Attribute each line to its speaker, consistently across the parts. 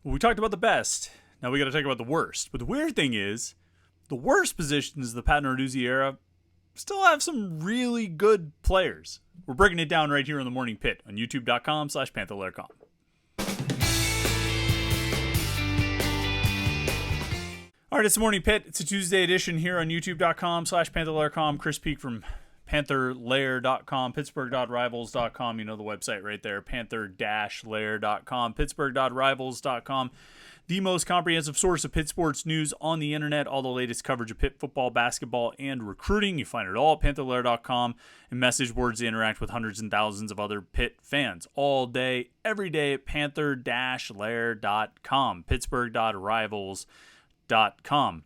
Speaker 1: We talked about the best. Now we got to talk about the worst. But the weird thing is, the worst positions of the Pat Narduzzi era still have some really good players. We're breaking it down right here on the Morning Pitt on youtube.com/Panther-Lair.com. All right, it's the Morning Pitt. It's a Tuesday edition here on youtube.com/Panther-Lair.com. Chris Peak from Panther-Lair.com, Pittsburgh.rivals.com. You know the website right there, Panther-Lair.com, Pittsburgh.rivals.com. The most comprehensive source of Pitt sports news on the internet. All the latest coverage of Pitt football, basketball, and recruiting. You find it all at Panther-Lair.com and message boards to interact with hundreds and thousands of other Pitt fans all day, every day at Panther-Lair.com, Pittsburgh.rivals.com.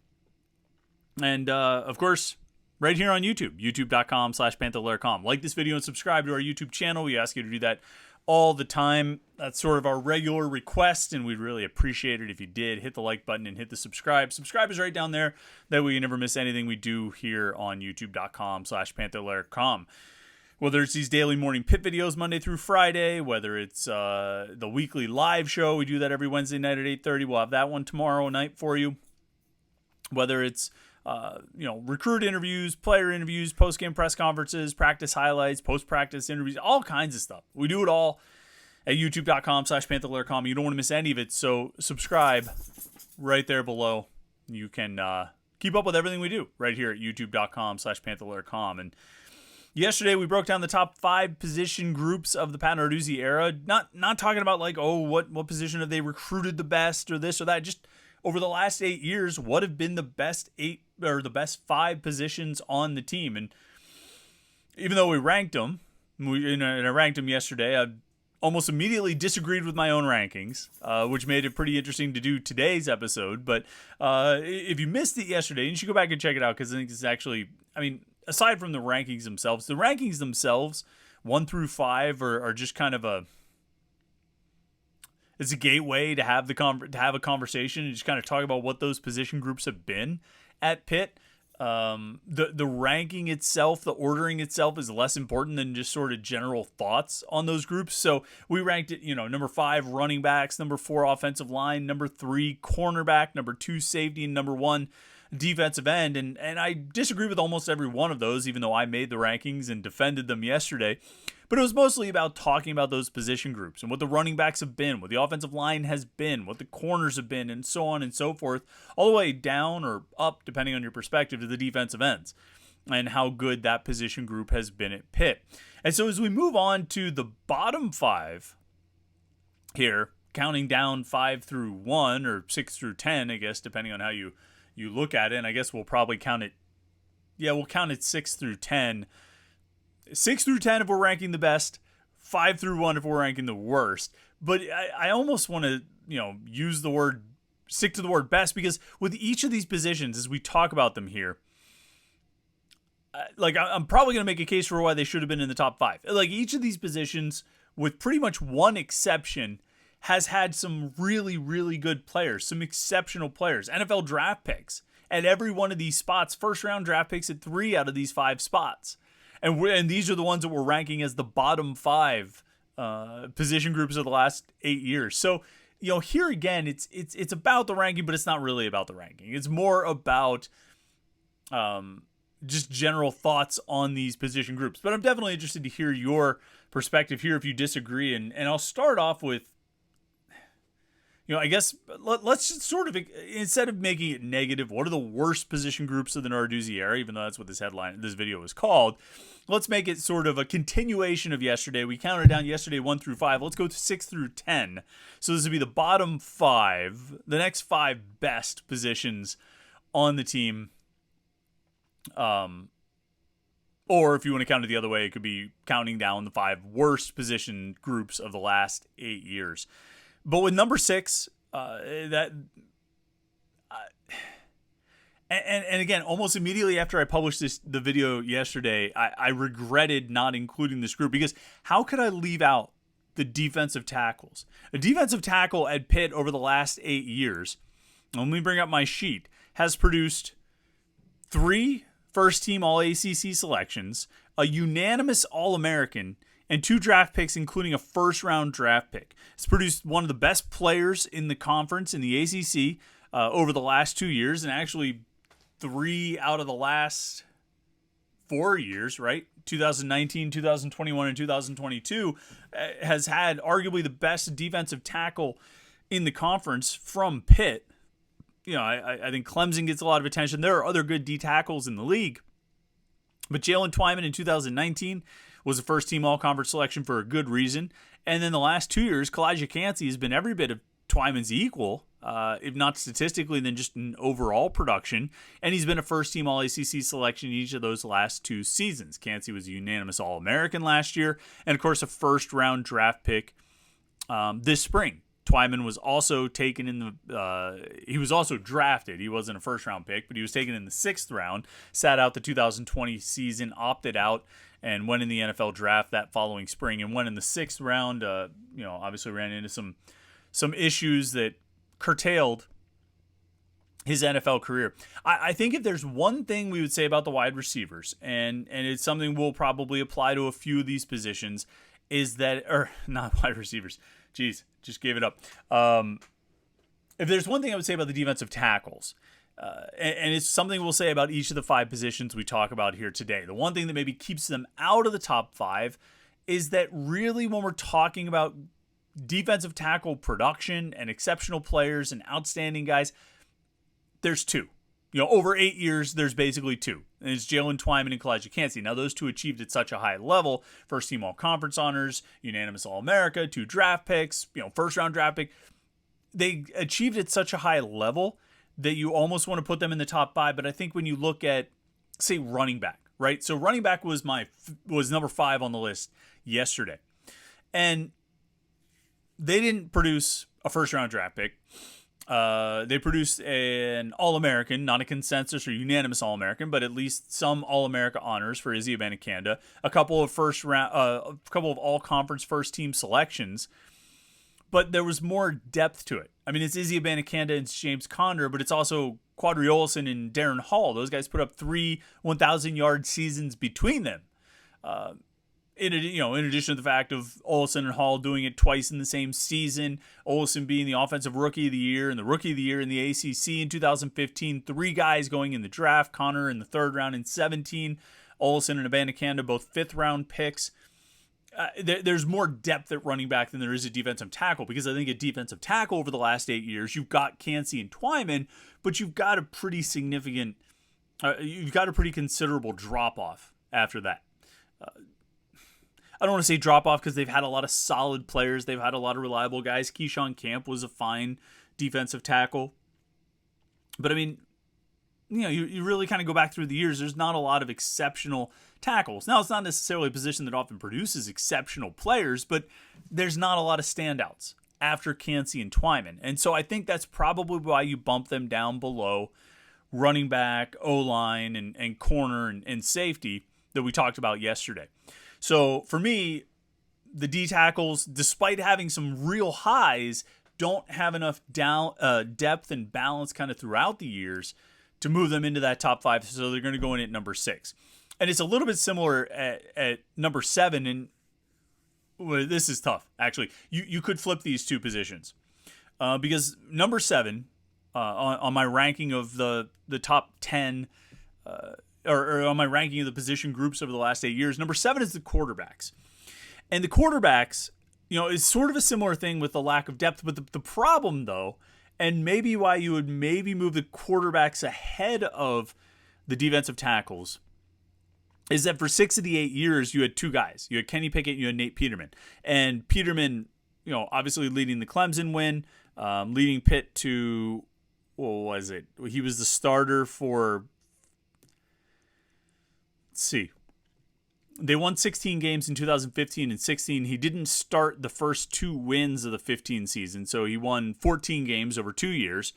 Speaker 1: And, of course, right here on YouTube, youtube.com/Panther-Lair.com. Like this video and subscribe to our YouTube channel. We ask you to do that all the time. That's sort of our regular request, and we'd really appreciate it if you did. Hit the like button and hit the subscribe. Subscribe is right down there. That way you never miss anything we do here on youtube.com/Panther-Lair.com. Whether it's these daily Morning Pitt videos Monday through Friday, whether it's the weekly live show, we do that every Wednesday night at 8:30. We'll have that one tomorrow night for you. Whether it's recruit interviews, player interviews, post-game press conferences, practice highlights, post-practice interviews, all kinds of stuff. We do it all at youtube.com/Panther-Lair.com. You don't want to miss any of it, so subscribe right there below. You can keep up with everything we do right here at youtube.com/Panther-Lair.com. And yesterday we broke down the top 5 position groups of the Pat Narduzzi era. Not talking about like, what position have they recruited the best or this or that. Just over the last 8 years, what have been the best 8 or the best 5 positions on the team? And even though we ranked them, and I ranked them yesterday, I almost immediately disagreed with my own rankings, which made it pretty interesting to do today's episode. But if you missed it yesterday, you should go back and check it out, because I think it's actually, aside from the rankings themselves, 1 through 5 are just kind of it's a gateway to have a conversation and just kind of talk about what those position groups have been at Pitt. The ranking itself, the ordering itself, is less important than just sort of general thoughts on those groups. So we ranked it, number 5 running backs, number 4 offensive line, number 3 cornerback, number 2 safety, and number 1 defensive end. And I disagree with almost every one of those, even though I made the rankings and defended them yesterday. But it was mostly about talking about those position groups and what the running backs have been, what the offensive line has been, what the corners have been, and so on and so forth, all the way down or up, depending on your perspective, to the defensive ends and how good that position group has been at Pitt. And so as we move on to the bottom 5 here, counting down 5 through 1 or 6 through 10, I guess, depending on how you look at it. And I guess we'll probably count it. Yeah, we'll count it 6 through 10. 6 through 10 if we're ranking the best, 5 through 1 if we're ranking the worst. But I almost want to, stick to the word best, because with each of these positions, as we talk about them here, I'm probably going to make a case for why they should have been in the top 5. Like, each of these positions, with pretty much one exception, has had some really, really good players, some exceptional players, NFL draft picks at every one of these spots, first-round draft picks at 3 out of these 5 spots. And these are the ones that we're ranking as the bottom 5 position groups of the last 8 years. So, here again, it's about the ranking, but it's not really about the ranking. It's more about just general thoughts on these position groups. But I'm definitely interested to hear your perspective here if you disagree. And I'll start off with, I guess let's just sort of, instead of making it negative, what are the worst position groups of the Narduzzi era, even though that's what this video is called, let's make it sort of a continuation of yesterday. We counted down yesterday 1 through 5. Let's go to 6 through 10. So this would be the bottom 5, the next 5 best positions on the team. Or if you want to count it the other way, it could be counting down the 5 worst position groups of the last 8 years. But with number 6, and again, almost immediately after I published the video yesterday, I regretted not including this group, because how could I leave out the defensive tackles? A defensive tackle at Pitt over the last 8 years, let me bring up my sheet, has produced 3 first-team All-ACC selections, a unanimous All-American, and 2 draft picks, including a first-round draft pick. It's produced one of the best players in the conference in the ACC over the last 2 years, and actually 3 out of the last 4 years, right? 2019, 2021, and 2022 has had arguably the best defensive tackle in the conference from Pitt. I think Clemson gets a lot of attention. There are other good D tackles in the league. But Jalen Twyman in 2019 was a first-team all-conference selection for a good reason. And then the last 2 years, Kalijah Kancey has been every bit of Twyman's equal, if not statistically, then just in overall production. And he's been a first-team All-ACC selection in each of those last 2 seasons. Kancey was a unanimous All-American last year, and of course a first-round draft pick this spring. Twyman was also taken in he was also drafted. He wasn't a first-round pick, but he was taken in the 6th round, sat out the 2020 season, opted out, and went in the NFL draft that following spring, and went in the 6th round. Obviously ran into some issues that curtailed his NFL career. I think if there's one thing we would say about the wide receivers, and it's something we'll probably apply to a few of these positions, is that, or not wide receivers, geez, just gave it up. If there's one thing I would say about the defensive tackles, and it's something we'll say about each of the 5 positions we talk about here today, the one thing that maybe keeps them out of the top 5 is that really when we're talking about defensive tackle production and exceptional players and outstanding guys, there's 2. Over 8 years, there's basically 2. And it's Jalen Twyman and Kalijah Kancey. Now, those 2 achieved at such a high level. First-team all-conference honors, unanimous All-America, 2 draft picks, first-round draft pick. They achieved at such a high level that you almost want to put them in the top 5. But I think when you look at, say, running back, right? So running back was number 5 on the list yesterday. And they didn't produce a first-round draft pick. They produced an All-American, not a consensus or unanimous All-American, but at least some All-America honors for Izzy Abanikanda, a couple of all-conference first-team selections, but there was more depth to it. I mean, it's Izzy Abanikanda and it's James Conner, but it's also Quadri Olson and Darren Hall. Those guys put up 3 1,000-yard seasons between them. In addition to the fact of Olson and Hall doing it twice in the same season, Olson being the offensive rookie of the year and the rookie of the year in the ACC in 2015, 3 guys going in the draft, Connor in the 3rd round in 17, Olson and Abanikanda both 5th-round picks. There's more depth at running back than there is at defensive tackle, because I think at defensive tackle over the last 8 years, you've got Kancey and Twyman, but you've got a pretty considerable drop-off after that. I don't want to say drop-off because they've had a lot of solid players. They've had a lot of reliable guys. Keyshawn Camp was a fine defensive tackle. But, I mean, you really kind of go back through the years, there's not a lot of exceptional tackles. Now, it's not necessarily a position that often produces exceptional players, but there's not a lot of standouts after Kancey and Twyman. And so I think that's probably why you bump them down below running back, O-line, and corner and safety that we talked about yesterday. So for me, the D tackles, despite having some real highs, don't have enough depth and balance kind of throughout the years to move them into that top 5. So they're going to go in at number 6. And it's a little bit similar at number 7. And this is tough, actually. You could flip these 2 positions because number 7 on my ranking of the top 10 or on my ranking of the position groups over the last 8 years, number 7 is the quarterbacks. And the quarterbacks, is sort of a similar thing with the lack of depth. But the problem, though, and maybe why you would maybe move the quarterbacks ahead of the defensive tackles, is that for 6 of the 8 years, you had 2 guys. You had Kenny Pickett and you had Nate Peterman. And Peterman, obviously leading the Clemson win, leading Pitt to, what was it? He was the starter for... Let's see. They won 16 games in 2015 and 16. He didn't start the first 2 wins of the 15 season, so he won 14 games over 2 years.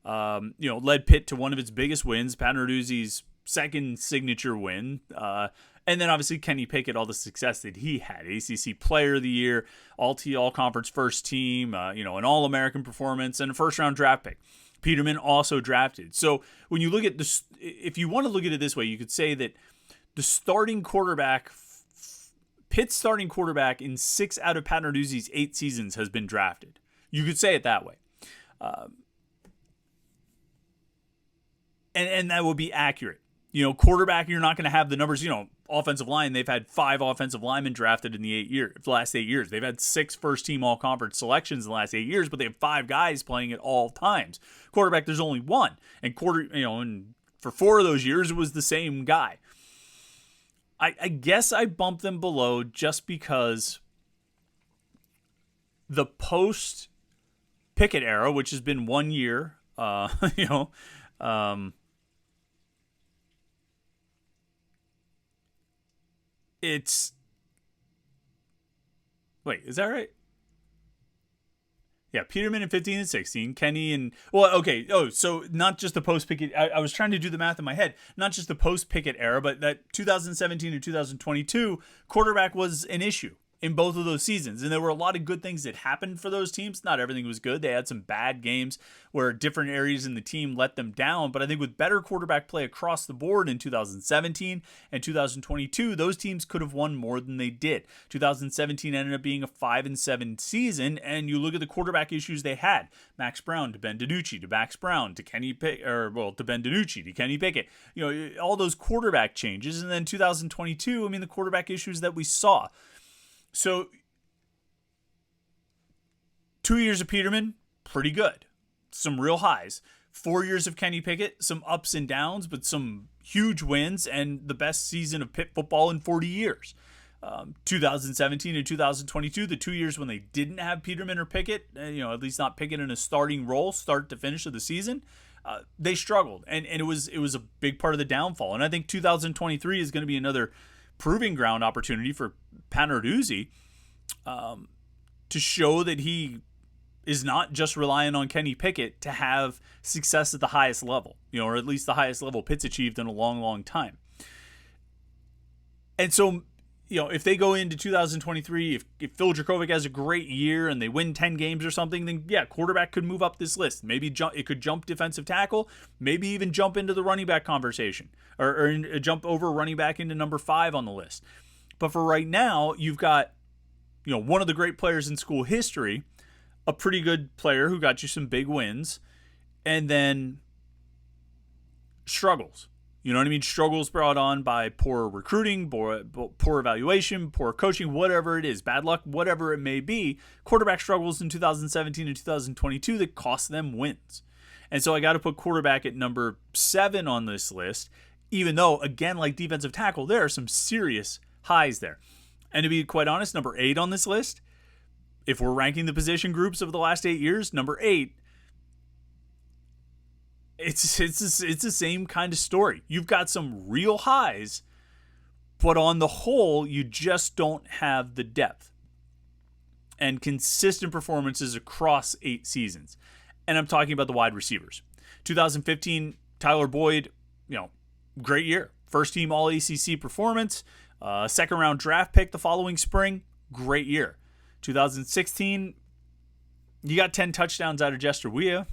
Speaker 1: Led Pitt to one of its biggest wins, Pat Narduzzi's second signature win. And then obviously Kenny Pickett, all the success that he had. ACC Player of the Year, All-Conference first team, an All-American performance, and a first-round draft pick. Peterman also drafted. So when you look at this, if you want to look at it this way, you could say that the starting quarterback Pitt's starting quarterback in 6 out of Pat Narduzzi's 8 seasons has been drafted. You could say it that way. And that would be accurate. Quarterback, you're not going to have the numbers. Offensive line, they've had 5 offensive linemen drafted in the last 8 years. They've had 6 first-team all-conference selections in the last 8 years, but they have 5 guys playing at all times. Quarterback, there's only one. And and for 4 of those years, it was the same guy. I guess I bumped them below just because the post-Pickett era, which has been 1 year, it's... Wait, is that right? Yeah, Peterman in 15 and 16, Kenny and... Well, okay. Oh, so not just the post-Pickett... I was trying to do the math in my head. Not just the post-Pickett era, but that 2017 and 2022, quarterback was an issue in both of those seasons. And there were a lot of good things that happened for those teams. Not everything was good. They had some bad games where different areas in the team let them down. But I think with better quarterback play across the board in 2017 and 2022, those teams could have won more than they did. 2017 ended up being a 5-7 season. And you look at the quarterback issues they had. Max Brown to Ben DiNucci to Max Brown to Kenny Pickett, to Ben DiNucci to Kenny Pickett. All those quarterback changes. And then 2022, the quarterback issues that we saw. So, 2 years of Peterman, pretty good. Some real highs. 4 years of Kenny Pickett, some ups and downs, but some huge wins and the best season of Pitt football in 40 years. 2017 and 2022, the 2 years when they didn't have Peterman or Pickett, at least not Pickett in a starting role, start to finish of the season, they struggled. And it was a big part of the downfall. And I think 2023 is going to be another proving ground opportunity for Pat Narduzzi to show that he is not just relying on Kenny Pickett to have success at the highest level, or at least the highest level Pitt's achieved in a long, long time. And so, if they go into 2023, if Phil Dracovic has a great year and they win 10 games or something, then yeah, quarterback could move up this list. Maybe it could jump defensive tackle, maybe even jump into the running back conversation or jump over running back into number 5 on the list. But for right now, you've got, one of the great players in school history, a pretty good player who got you some big wins, and then struggles. You know what I mean? Struggles brought on by poor recruiting, poor evaluation, poor coaching, whatever it is, bad luck, whatever it may be. Quarterback struggles in 2017 and 2022 that cost them wins. And so I got to put quarterback at number 7 on this list, even though, again, like defensive tackle, there are some serious highs there. And to be quite honest, number 8 on this list, if we're ranking the position groups of the last 8 years, number 8, it's the same kind of story. You've got some real highs, but on the whole, you just don't have the depth and consistent performances across 8 seasons. And I'm talking about the wide receivers. 2015, Tyler Boyd, great year. First team All-ACC performance, second round draft pick the following spring, great year. 2016, you got 10 touchdowns out of Jester Weah.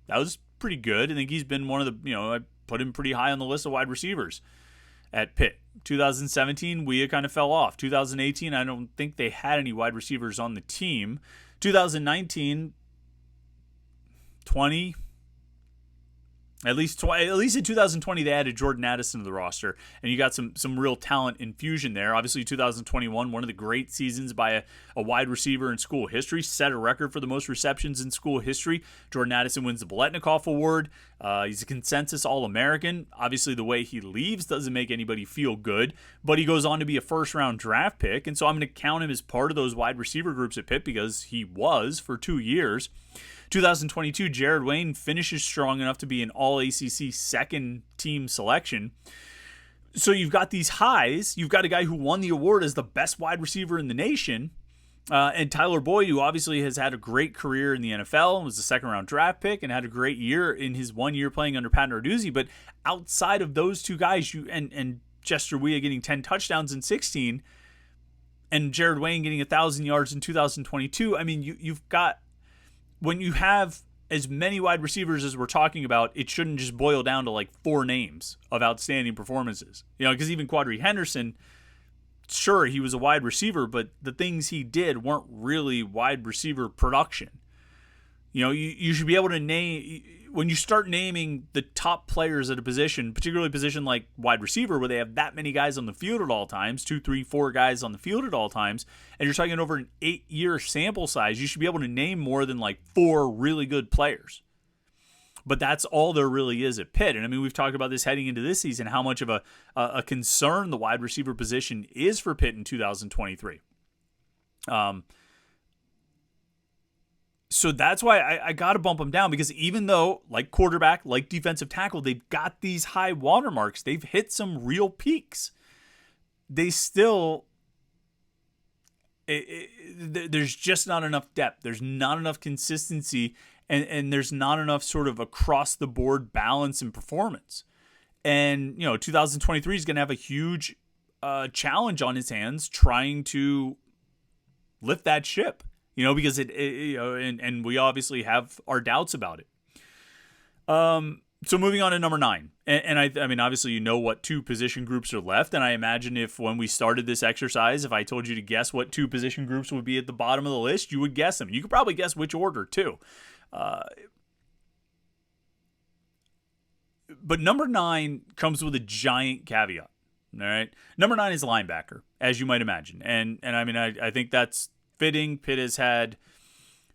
Speaker 1: That was pretty good. I think he's been one of the, I put him pretty high on the list of wide receivers at Pitt. 2017, Weah kind of fell off. 2018, I don't think they had any wide receivers on the team. 2019, 20, at least in 2020, they added Jordan Addison to the roster, and you got some real talent infusion there. Obviously, 2021, one of the great seasons by a wide receiver in school history, set a record for the most receptions in school history. Jordan Addison wins the Biletnikoff Award. He's a consensus All-American. Obviously, the way he leaves doesn't make anybody feel good, but he goes on to be a first-round draft pick, and so I'm going to count him as part of those wide receiver groups at Pitt because he was for 2 years. 2022, Jared Wayne finishes strong enough to be an All-ACC second-team selection. So you've got these highs. You've got a guy who won the award as the best wide receiver in the nation. And Tyler Boyd, who obviously has had a great career in the NFL and was a second-round draft pick and had a great year in his 1 year playing under Pat Narduzzi. But outside of those two guys, and Jester Weah getting 10 touchdowns in 16 and Jared Wayne getting 1,000 yards in 2022, you've got... When you have as many wide receivers as we're talking about, it shouldn't just boil down to like 4 names of outstanding performances. Because even Quadri Henderson, sure, he was a wide receiver, but the things he did weren't really wide receiver production. You know, you should be able to name, when you start naming the top players at a position, particularly a position like wide receiver, where they have that many guys on the field at all times, 2, 3, 4 guys on the field at all times, and you're talking over an 8-year sample size, you should be able to name more than like 4 really good players. But that's all there really is at Pitt. And I mean, we've talked about this heading into this season, how much of a concern the wide receiver position is for Pitt in 2023. So that's why I got to bump them down, because even though, like quarterback, like defensive tackle, they've got these high watermarks, they've hit some real peaks, they still, there's just not enough depth. There's not enough consistency, and there's not enough sort of across-the-board balance and performance. And, 2023 is going to have a huge challenge on his hands trying to lift that ship. Because and we obviously have our doubts about it. So moving on to number 9, and I mean, obviously, what 2 position groups are left, and I imagine if when we started this exercise, if I told you to guess what 2 position groups would be at the bottom of the list, you would guess them. You could probably guess which order too. But number 9 comes with a giant caveat. All right, number 9 is linebacker, as you might imagine, and I mean, I think that's fitting. Pitt has had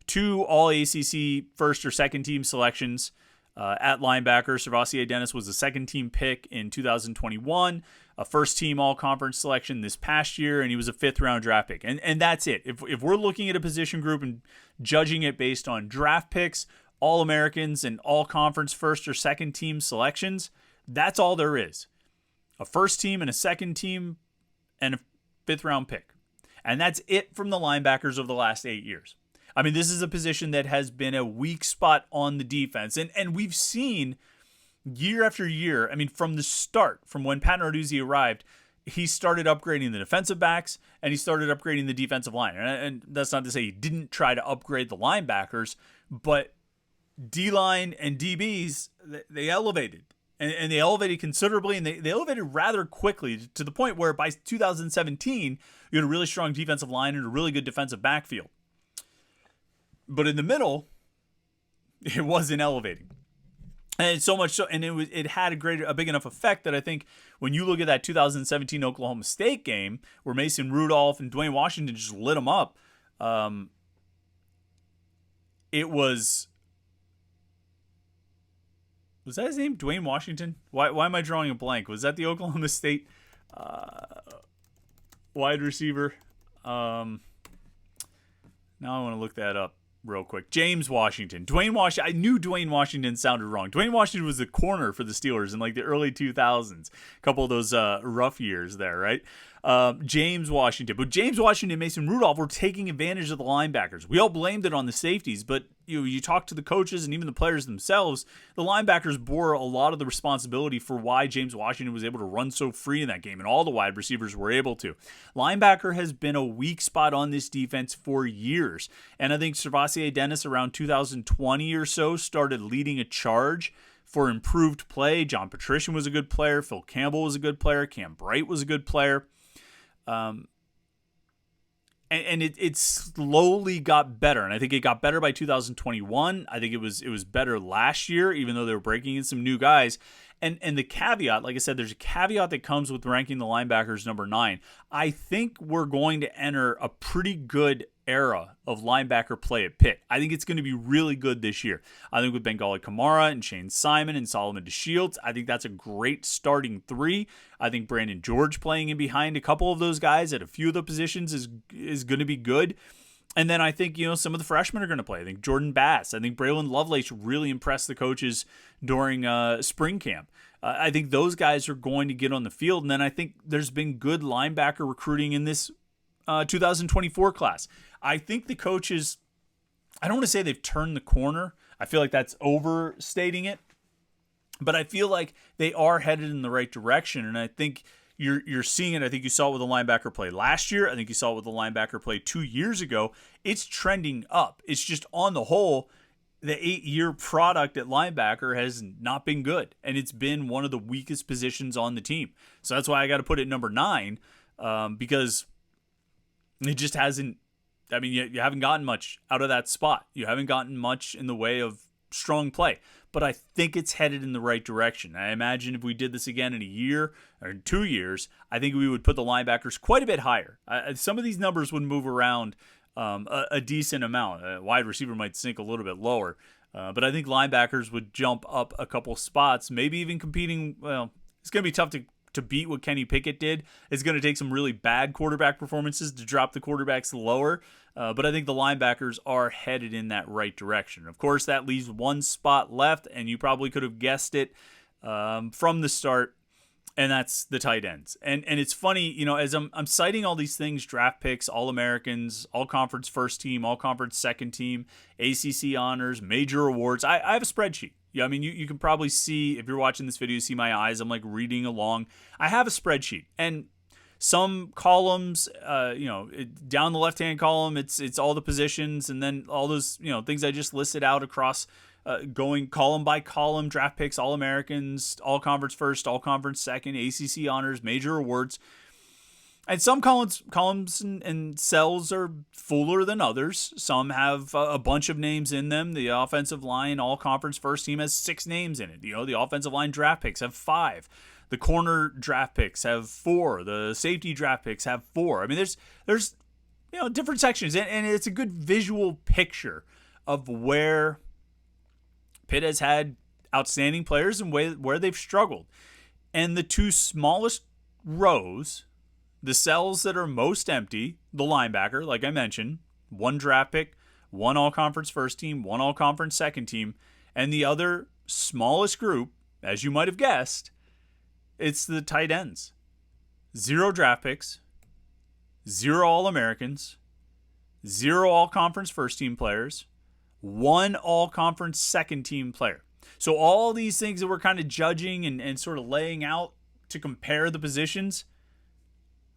Speaker 1: 2 All-ACC first or second team selections at linebacker. Servassier Dennis was a second team pick in 2021, a first team All-Conference selection this past year, and he was a 5th round draft pick. And that's it. If we're looking at a position group and judging it based on draft picks, All-Americans, and All-Conference first or second team selections, that's all there is. A first team and a second team and a 5th round pick. And that's it from the linebackers of the last 8 years. I mean, this is a position that has been a weak spot on the defense. And we've seen year after year, I mean, from the start, from when Pat Narduzzi arrived, he started upgrading the defensive backs and he started upgrading the defensive line. And that's not to say he didn't try to upgrade the linebackers, but D-line and DBs, they elevated. And they elevated considerably, and they elevated rather quickly to the point where by 2017, you had a really strong defensive line and a really good defensive backfield. But in the middle, it wasn't elevating. And so much so, and it had a big enough effect that I think when you look at that 2017 Oklahoma State game where Mason Rudolph and Dwayne Washington just lit them up, it was... Was that his name? Dwayne Washington? Why am I drawing a blank? Was that the Oklahoma State wide receiver? Now I want to look that up real quick. James Washington. Dwayne Washington. I knew Dwayne Washington sounded wrong. Dwayne Washington was the corner for the Steelers in like the early 2000s. A couple of those rough years there, right? James Washington. But James Washington and Mason Rudolph were taking advantage of the linebackers. We all blamed it on the safeties, but you talk to the coaches and even the players themselves, the linebackers bore a lot of the responsibility for why James Washington was able to run so free in that game, and all the wide receivers were able to. Linebacker has been a weak spot on this defense for years, and I think Servassier Dennis around 2020 or so started leading a charge for improved play. John Patrician was a good player. Phil Campbell was a good player. Cam Bright was a good player. And it slowly got better, and I think it got better by 2021. I think it was better last year, even though they were breaking in some new guys. And the caveat, like I said, there's a caveat that comes with ranking the linebackers number 9. I think we're going to enter a pretty good era of linebacker play at Pitt. I think it's going to be really good this year. I think with Bengali Kamara and Shane Simon and Solomon DeShields, I think that's a great starting 3. I think Brandon George playing in behind a couple of those guys at a few of the positions is going to be good. And then I think, some of the freshmen are going to play. I think Jordan Bass. I think Braylon Lovelace really impressed the coaches during spring camp. I think those guys are going to get on the field. And then I think there's been good linebacker recruiting in this 2024 class. I think the coaches, I don't want to say they've turned the corner. I feel like that's overstating it. But I feel like they are headed in the right direction. And I think you're seeing it. I think you saw it with the linebacker play last year. I think you saw it with the linebacker play 2 years ago. It's trending up. It's just on the whole, the 8-year product at linebacker has not been good. And it's been one of the weakest positions on the team. So that's why I got to put it number 9. because it just hasn't. I mean, you haven't gotten much out of that spot. You haven't gotten much in the way of strong play. But I think it's headed in the right direction. I imagine if we did this again in a year or in 2 years, I think we would put the linebackers quite a bit higher. Some of these numbers would move around a decent amount. Wide receiver might sink a little bit lower. But I think linebackers would jump up a couple spots, maybe even competing. Well, it's going to be tough to beat what Kenny Pickett did. It's going to take some really bad quarterback performances to drop the quarterbacks lower. But I think the linebackers are headed in that right direction. Of course, that leaves one spot left, and you probably could have guessed it from the start, and that's the tight ends. And it's funny, as I'm citing all these things, draft picks, All-Americans, All-Conference first team, All-Conference second team, ACC honors, major awards. I have a spreadsheet. Yeah, I mean, you can probably see, if you're watching this video, see my eyes. I'm like reading along. I have a spreadsheet, and some columns, down the left-hand column, it's all the positions, and then all those, things I just listed out across, going column by column, draft picks, All-Americans, All-Conference first, All-Conference second, ACC honors, major awards. And some columns and cells are fuller than others. Some have a bunch of names in them. The offensive line All-Conference first team has 6 names in it. The offensive line draft picks have 5. The corner draft picks have 4. The safety draft picks have 4. I mean, there's different sections, and it's a good visual picture of where Pitt has had outstanding players and where they've struggled. And the 2 smallest rows, the cells that are most empty, the linebacker, like I mentioned, 1 draft pick, 1 all-conference first team, 1 all-conference second team, and the other smallest group, as you might have guessed, it's the tight ends. 0 draft picks, 0 All-Americans, 0 all-conference first team players, 1 all-conference second team player. So all these things that we're kind of judging and sort of laying out to compare the positions,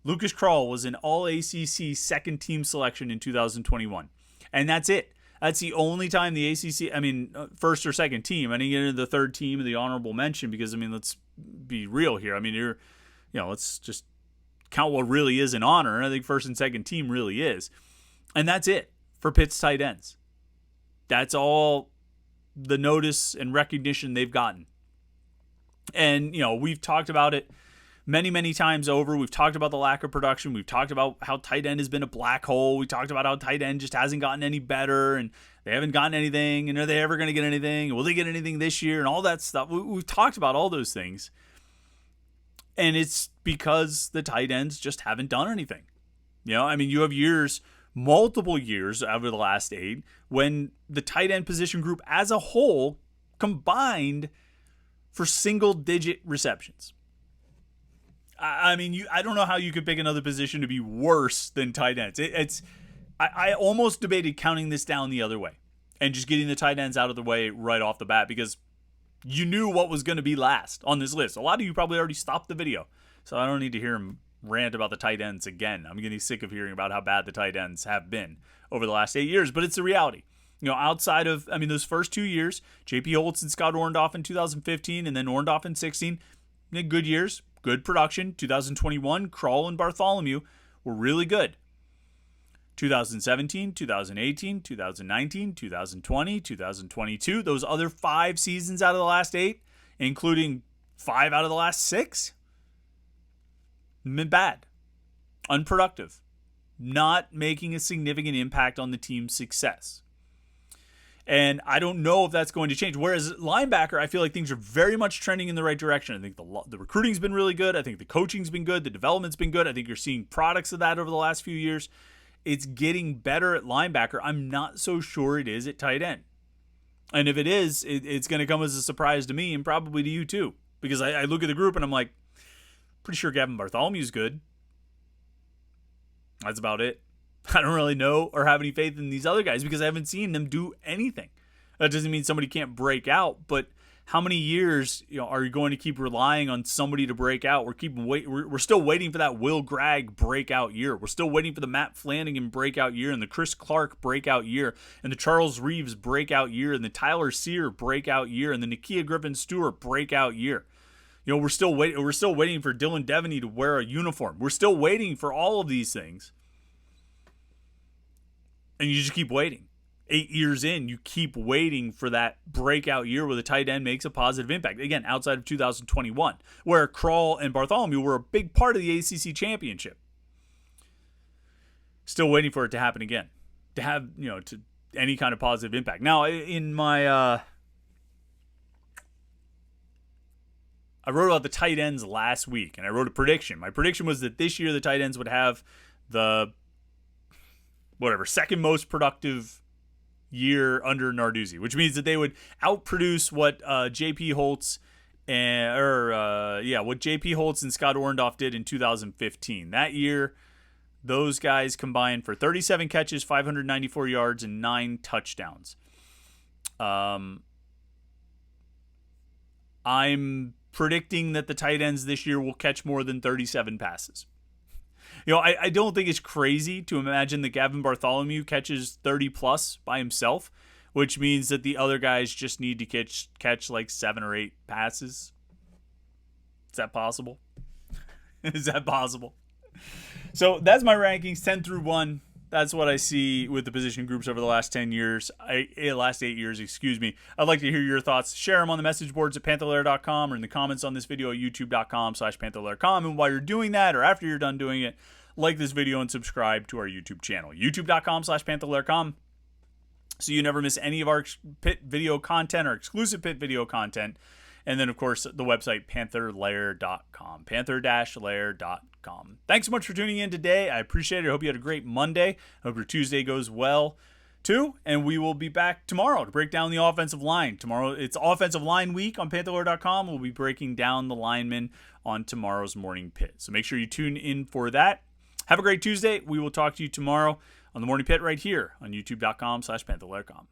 Speaker 1: Lucas Krull was an All-ACC second team selection in 2021. And that's it. That's the only time the ACC, first or second team. I didn't get into the third team of the honorable mention because, let's be real here. Let's just count what really is an honor. And I think first and second team really is. And that's it for Pitt's tight ends. That's all the notice and recognition they've gotten. And, we've talked about it many, many times over. We've talked about the lack of production. We've talked about how tight end has been a black hole. We talked about how tight end just hasn't gotten any better, and they haven't gotten anything, and are they ever going to get anything? Will they get anything this year? And all that stuff. We've talked about all those things. And it's because the tight ends just haven't done anything. You have years, multiple years over the last 8, when the tight end position group as a whole combined for single-digit receptions. I don't know how you could pick another position to be worse than tight ends. I almost debated counting this down the other way and just getting the tight ends out of the way right off the bat because you knew what was going to be last on this list. A lot of you probably already stopped the video, so I don't need to hear him rant about the tight ends again. I'm getting sick of hearing about how bad the tight ends have been over the last 8 years, but it's the reality. Outside of, those first 2 years, J.P. Holtz and Scott Orndorff in 2015 and then Orndorff in 16, good years. Good production. 2021, Krull and Bartholomew were really good. 2017, 2018, 2019, 2020, 2022, those other 5 seasons out of the last 8, including 5 out of the last 6, been bad. Unproductive. Not making a significant impact on the team's success. And I don't know if that's going to change. Whereas linebacker, I feel like things are very much trending in the right direction. I think the recruiting's been really good. I think the coaching's been good. The development's been good. I think you're seeing products of that over the last few years. It's getting better at linebacker. I'm not so sure it is at tight end. And if it is, it's going to come as a surprise to me and probably to you too. Because I look at the group and I'm like, pretty sure Gavin Bartholomew's good. That's about it. I don't really know or have any faith in these other guys because I haven't seen them do anything. That doesn't mean somebody can't break out, but how many years are you going to keep relying on somebody to break out? We're still waiting for that Will Gregg breakout year. We're still waiting for the Matt Flanagan breakout year and the Chris Clark breakout year and the Charles Reeves breakout year and the Tyler Sear breakout year and the Nakia Griffin-Stewart breakout year. We're still waiting. We're still waiting for Dylan Devaney to wear a uniform. We're still waiting for all of these things. And you just keep waiting. 8 years in, you keep waiting for that breakout year where the tight end makes a positive impact. Again, outside of 2021, where Krall and Bartholomew were a big part of the ACC championship. Still waiting for it to happen again, to have, to any kind of positive impact. Now, in my, I wrote about the tight ends last week, and I wrote a prediction. My prediction was that this year the tight ends would have the, second most productive year under Narduzzi, which means that they would outproduce what JP Holtz what JP Holtz and Scott Orndorff did in 2015. That year, those guys combined for 37 catches, 594 yards, and 9 touchdowns. I'm predicting that the tight ends this year will catch more than 37 passes. I don't think it's crazy to imagine that Gavin Bartholomew catches 30 plus by himself, which means that the other guys just need to catch like 7 or 8 passes. Is that possible? Is that possible? So that's my rankings, 10 through 1. That's what I see with the position groups over the last 8 years, excuse me. I'd like to hear your thoughts. Share them on the message boards at Panther-Lair.com or in the comments on this video at youtube.com/Panther-Lair.com. And while you're doing that, or after you're done doing it, like this video and subscribe to our YouTube channel, youtube.com/Panther-Lair.com, so you never miss any of our Pitt video content or exclusive Pitt video content. And then, of course, the website, Panther-Lair.com, Panther-Lair.com. Thanks so much for tuning in today. I appreciate it. I hope you had a great Monday. I hope your Tuesday goes well, too. And we will be back tomorrow to break down the offensive line. Tomorrow, it's offensive line week on Panther-Lair.com. We'll be breaking down the linemen on tomorrow's Morning Pitt. So make sure you tune in for that. Have a great Tuesday. We will talk to you tomorrow on the Morning Pitt right here on youtube.com/Panther-Lair.com.